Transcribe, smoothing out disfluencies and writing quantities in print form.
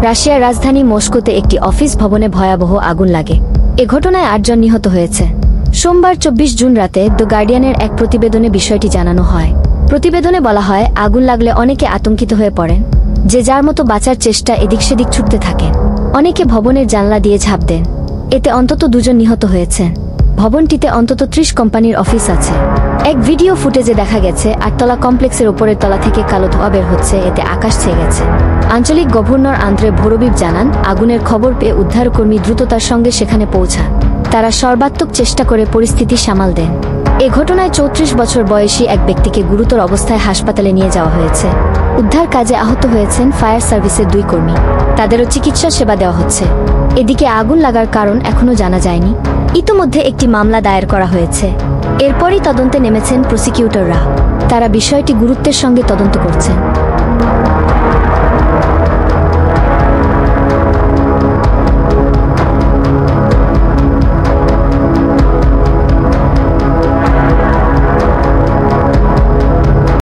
রাশিয়ার রাজধানী মস্কোতে একটি অফিস ভবনে ভয়াবহ আগুন লাগে। এ ঘটনায় 8 জন নিহত হয়েছে। সোমবার 24 জুন রাতে দ্য গার্ডিয়ানের এক প্রতিবেদনে বিষয়টি জানানো হয়। প্রতিবেদনে বলা হয়, আগুন লাগলে অনেকে আতঙ্কিত হয়ে পড়েন, যে যার মতো বাঁচার চেষ্টা এদিক সেদিক ছুটতে থাকেন। অনেকে ভবনের জানলা দিয়ে ঝাঁপ দেন। এতে অন্তত 2 জন নিহত হয়েছে। ভবনটিতে অন্তত 30 কোম্পানির অফিস আছে। এক ভিডিও ফুটেজে দেখা গেছে 8তলা কমপ্লেক্সের উপরের তলা থেকে কালো ধোঁয়া বের হচ্ছে, এতে আকাশ ছেয়ে গেছে। আঞ্চলিক গভর্নর আন্দ্রে ভোরোবিভ জানান, আগুনের খবর পেয়ে উদ্ধারকর্মী দ্রুততার সঙ্গে সেখানে পৌঁছান। তারা সর্বাত্মক চেষ্টা করে পরিস্থিতি সামাল দেন। এ ঘটনায় 34 বছর বয়সী এক ব্যক্তিকে গুরুতর অবস্থায় হাসপাতালে নিয়ে যাওয়া হয়েছে। উদ্ধার কাজে আহত হয়েছেন ফায়ার সার্ভিসের 2 কর্মী। তাদেরও চিকিৎসা সেবা দেওয়া হচ্ছে। এদিকে আগুন লাগার কারণ এখনও জানা যায়নি। ইতোমধ্যে একটি মামলা দায়ের করা হয়েছে। এরপরই তদন্তে নেমেছেন প্রসিকিউটররা। তারা বিষয়টি গুরুত্বের সঙ্গে তদন্ত করছেন।